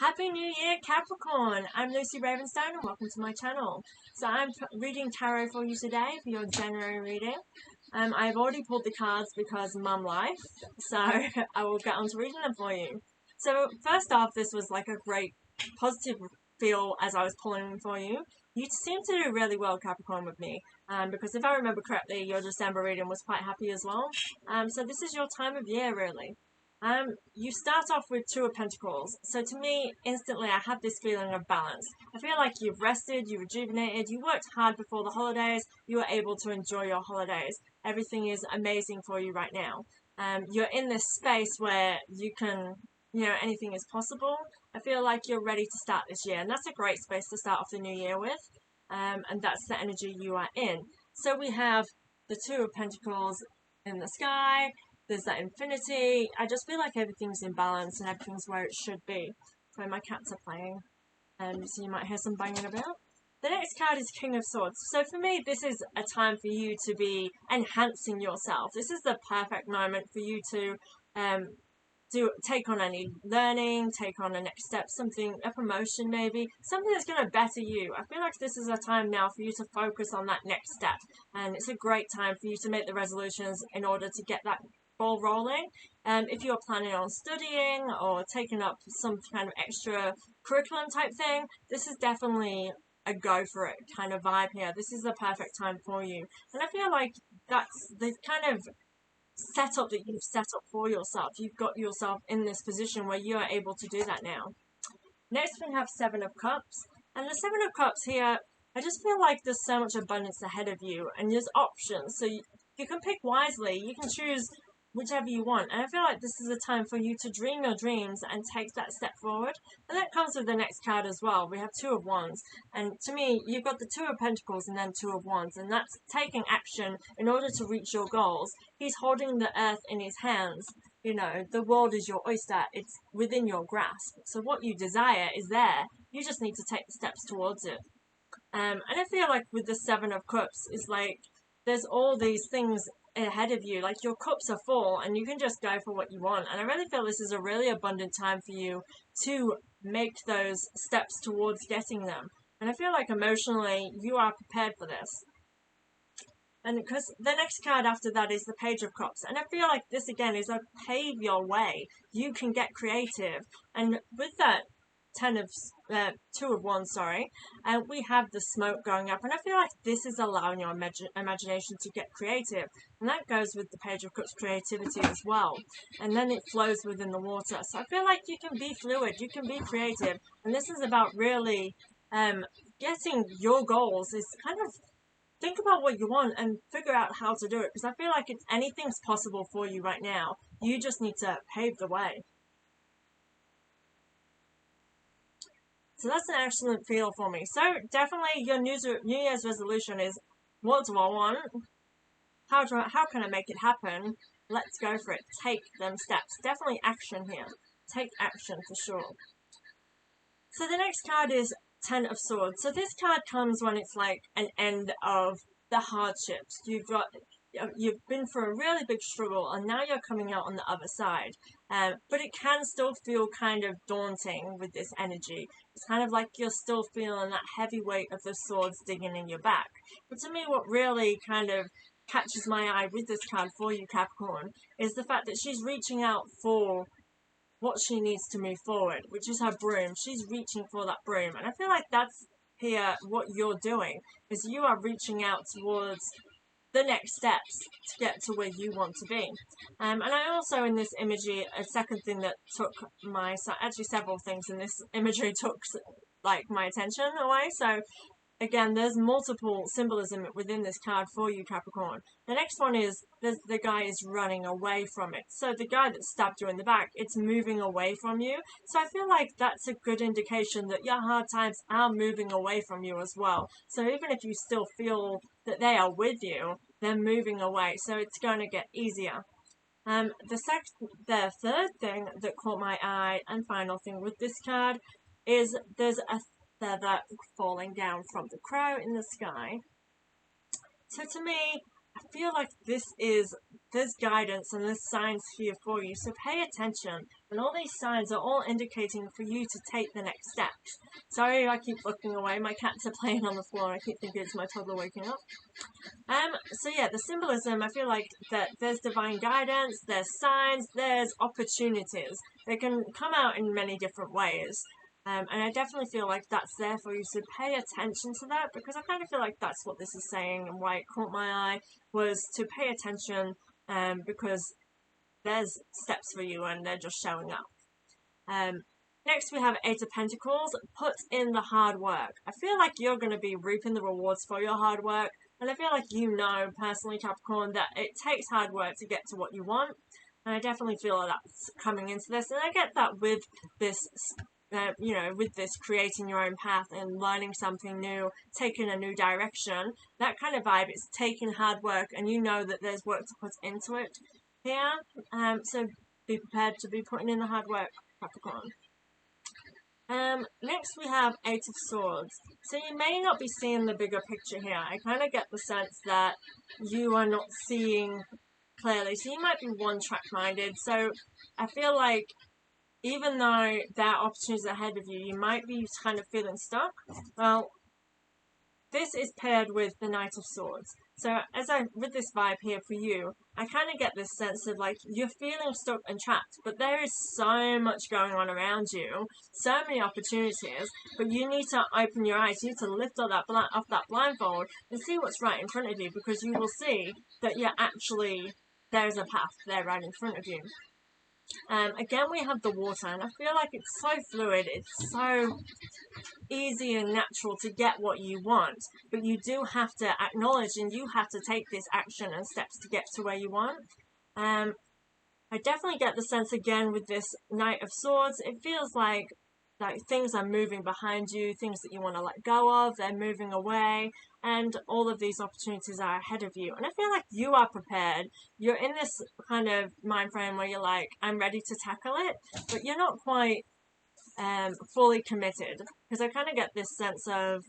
Happy New Year, Capricorn! I'm Lucy Ravenstone and welcome to my channel. So I'm reading tarot for you today for your January reading. I've already pulled the cards because mum life, so I will get on to reading them for you. So first off, this was like a great positive feel as I was pulling them for you. You seem to do really well, Capricorn, with me, because if I remember correctly, your December reading was quite happy as well. So this is your time of year, really. You start off with Two of Pentacles. So to me, instantly I have this feeling of balance. I feel like you've rested, you rejuvenated, you worked hard before the holidays, you were able to enjoy your holidays. Everything is amazing for you right now. You're in this space where you can, anything is possible. I feel like you're ready to start this year, and that's a great space to start off the new year with. And that's the energy you are in. So we have the Two of Pentacles in the sky. There's that infinity. I just feel like everything's in balance and everything's where it should be. So my cats are playing, so you might hear some banging about. The next card is King of Swords. So for me, this is a time for you to be enhancing yourself. This is the perfect moment for you to take on any learning, take on a next step, something, a promotion maybe, something that's going to better you. I feel like this is a time now for you to focus on that next step, and it's a great time for you to make the resolutions in order to get that ball rolling. If you're planning on studying or taking up some kind of extra curriculum type thing, this is definitely a go for it kind of vibe here. This is the perfect time for you. And I feel like that's the kind of setup that you've set up for yourself. You've got yourself in this position where you are able to do that now. Next we have Seven of Cups. And the Seven of Cups here, I just feel like there's so much abundance ahead of you and there's options. So you can pick wisely. You can choose whichever you want. And I feel like this is a time for you to dream your dreams and take that step forward. And that comes with the next card as well. We have Two of Wands. And to me, you've got the Two of Pentacles and then Two of Wands. And that's taking action in order to reach your goals. He's holding the earth in his hands. You know, the world is your oyster. It's within your grasp. So what you desire is there. You just need to take the steps towards it. And I feel like with the Seven of Cups, it's like there's all these things ahead of you, like your cups are full and you can just go for what you want. And I really feel this is a really abundant time for you to make those steps towards getting them. And I feel like emotionally you are prepared for this. And because the next card after that is the Page of Cups, and I feel like this again is a pave your way. You can get creative, and with that Two of Wands, we have the smoke going up, and I feel like this is allowing your imagination to get creative, and that goes with the Page of Cups creativity as well, and then it flows within the water. So I feel like you can be fluid, you can be creative, and this is about really getting your goals. Is kind of think about what you want and figure out how to do it, because I feel like anything's possible for you right now. You just need to pave the way. So that's an excellent feel for me. So definitely your New Year's resolution is, what do I want? How can I make it happen? Let's go for it. Take them steps. Definitely action here. Take action for sure. So the next card is Ten of Swords. So this card comes when it's like an end of the hardships. You've been through a really big struggle and now you're coming out on the other side. But it can still feel kind of daunting with this energy. It's kind of like you're still feeling that heavy weight of the swords digging in your back. But to me, what really kind of catches my eye with this card for you, Capricorn, is the fact that she's reaching out for what she needs to move forward, which is her broom. She's reaching for that broom. And I feel like that's here what you're doing, is you are reaching out towards the next steps to get to where you want to be. And I also, in this imagery, a second thing that took actually several things in this imagery took like my attention away. So again, there's multiple symbolism within this card for you, Capricorn. The next one is the guy is running away from it. So the guy that stabbed you in the back, it's moving away from you. So I feel like that's a good indication that your hard times are moving away from you as well. So even if you still feel that they are with you, they're moving away. So it's going to get easier. The third thing that caught my eye and final thing with this card is there's a feather falling down from the crow in the sky. So to me, I feel like there's guidance and there's signs here for you, so pay attention. And all these signs are all indicating for you to take the next steps. Sorry, I keep looking away. My cats are playing on the floor. I keep thinking it's my toddler waking up. So yeah, the symbolism, I feel like that there's divine guidance, there's signs, there's opportunities. They can come out in many different ways. And I definitely feel like that's there for you, so pay attention to that, because I kind of feel like that's what this is saying, and why it caught my eye was to pay attention, because there's steps for you and they're just showing up. Next we have Eight of Pentacles. Put in the hard work. I feel like you're going to be reaping the rewards for your hard work, and I feel like you know personally, Capricorn, that it takes hard work to get to what you want, and I definitely feel that's coming into this, and I get that with this with this creating your own path and learning something new, taking a new direction, that kind of vibe. It's taking hard work, and you know that there's work to put into it here. So be prepared to be putting in the hard work, Capricorn. Next we have Eight of Swords. So you may not be seeing the bigger picture here. I kind of get the sense that you are not seeing clearly. So you might be one-track minded. So I feel like even though there are opportunities ahead of you, you might be kind of feeling stuck. Well, this is paired with the Knight of Swords. So with this vibe here for you, I kind of get this sense of like you're feeling stuck and trapped, but there is so much going on around you, so many opportunities, but you need to open your eyes, you need to lift off that blindfold and see what's right in front of you, because you will see that there's a path there right in front of you. Again, we have the water, and I feel like it's so fluid, it's so easy and natural to get what you want, but you do have to acknowledge and you have to take this action and steps to get to where you want. I definitely get the sense again with this Knight of Swords, it feels like things are moving behind you, things that you want to let go of, they're moving away, and all of these opportunities are ahead of you. And I feel like you are prepared. You're in this kind of mind frame where you're like, I'm ready to tackle it, but you're not quite fully committed, because I kind of get this sense of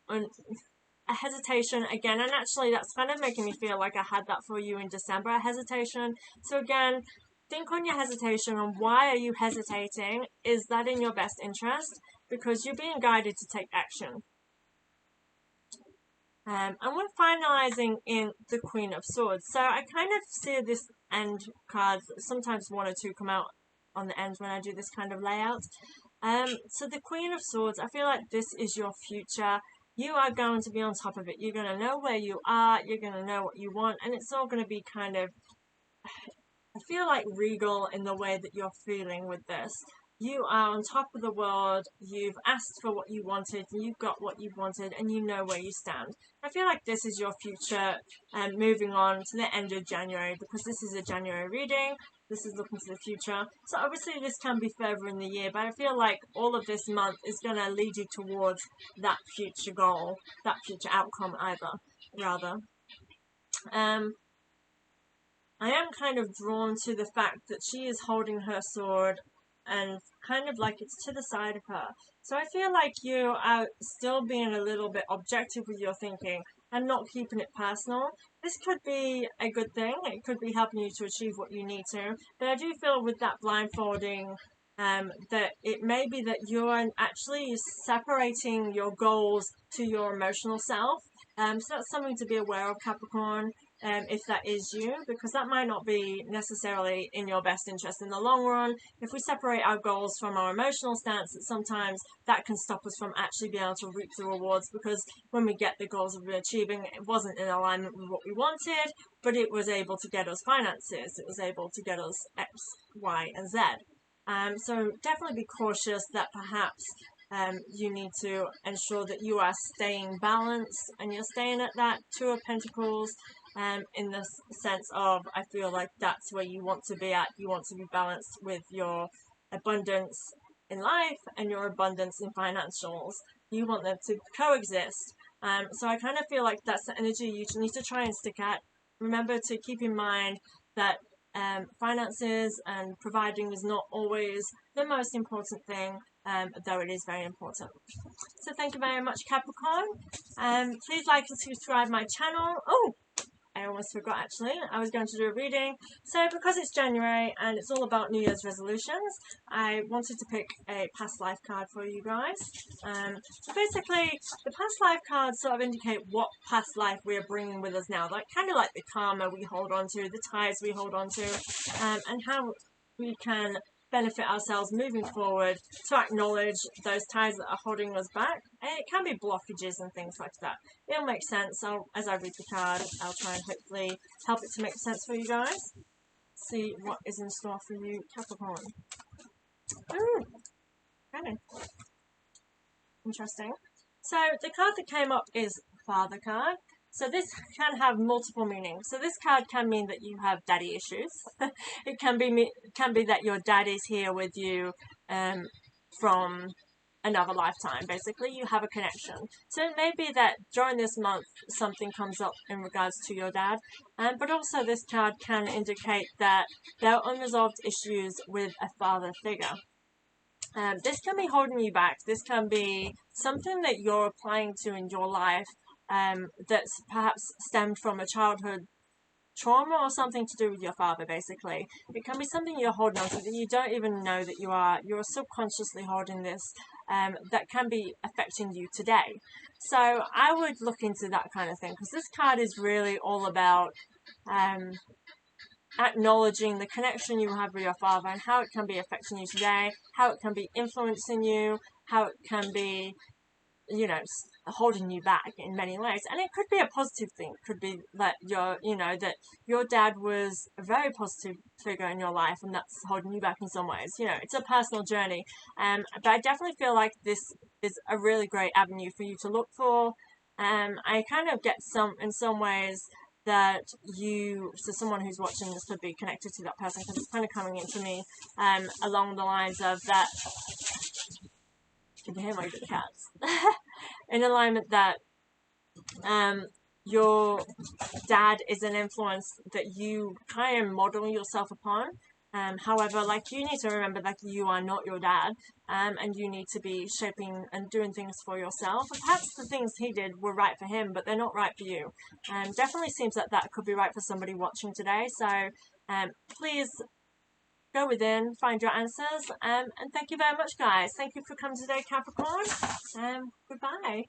a hesitation again, and actually that's kind of making me feel like I had that for you in December, a hesitation. So again, think on your hesitation and why are you hesitating? Is that in your best interest? Because you're being guided to take action. And we're finalizing in the Queen of Swords. So I kind of see this end cards, sometimes one or two come out on the end when I do this kind of layout. So the Queen of Swords, I feel like this is your future. You are going to be on top of it. You're going to know where you are. You're going to know what you want. And it's all going to be kind of, I feel like regal in the way that you're feeling with this. You are on top of the world, you've asked for what you wanted, you've got what you wanted, and you know where you stand. I feel like this is your future, and moving on to the end of January, because this is a January reading, this is looking to the future. So obviously this can be further in the year, but I feel like all of this month is going to lead you towards that future goal, that future outcome rather. I am kind of drawn to the fact that she is holding her sword and kind of like it's to the side of her. So I feel like you are still being a little bit objective with your thinking and not keeping it personal. This could be a good thing. It could be helping you to achieve what you need to. But I do feel with that blindfolding that it may be that you're actually separating your goals to your emotional self. So that's something to be aware of, Capricorn. If that is you, because that might not be necessarily in your best interest in the long run. If we separate our goals from our emotional stance, sometimes that can stop us from actually being able to reap the rewards, because when we get the goals we're achieving, it wasn't in alignment with what we wanted, but it was able to get us finances, it was able to get us X, Y, and Z. So definitely be cautious that perhaps you need to ensure that you are staying balanced and you're staying at that Two of Pentacles, in the sense of, I feel like that's where you want to be at. You want to be balanced with your abundance in life and your abundance in financials. You want them to coexist. So I kind of feel like that's the energy you need to try and stick at. Remember to keep in mind that finances and providing is not always the most important thing, though it is very important. So thank you very much, Capricorn. Please like and subscribe my channel. Oh, I almost forgot actually. I was going to do a reading. So because it's January and it's all about New Year's resolutions, I wanted to pick a past life card for you guys. So basically, the past life cards sort of indicate what past life we are bringing with us now. Like kind of like the karma we hold on to, the ties we hold on to, and how we can benefit ourselves moving forward to acknowledge those ties that are holding us back. And it can be blockages and things like that. It'll make sense. As I read the card, I'll try and hopefully help it to make sense for you guys. See what is in store for you, Capricorn. Ooh, okay. Interesting. So the card that came up is Father card. So this can have multiple meanings. So this card can mean that you have daddy issues. It can be that your dad is here with you from another lifetime. Basically, you have a connection. So it may be that during this month something comes up in regards to your dad, but also this card can indicate that there are unresolved issues with a father figure. This can be holding you back. This can be something that you're applying to in your life that's perhaps stemmed from a childhood trauma or something to do with your father, basically. It can be something you're holding on to that you don't even know that you're subconsciously holding this that can be affecting you today. So I would look into that kind of thing, because this card is really all about acknowledging the connection you have with your father and how it can be affecting you today, how it can be influencing you, how it can be, holding you back in many ways. And it could be a positive thing. It could be that that your dad was a very positive figure in your life and that's holding you back in some ways. It's a personal journey. But I definitely feel like this is a really great avenue for you to look for. I kind of get in some ways that someone who's watching this could be connected to that person, because it's kind of coming into me along the lines of that. Can you hear my good cats? In alignment that your dad is an influence that you try and model yourself upon. However, you need to remember that you are not your dad, and you need to be shaping and doing things for yourself. And perhaps the things he did were right for him, but they're not right for you. Definitely seems that could be right for somebody watching today. So please go within, find your answers, and thank you very much, guys. Thank you for coming today, Capricorn. Goodbye.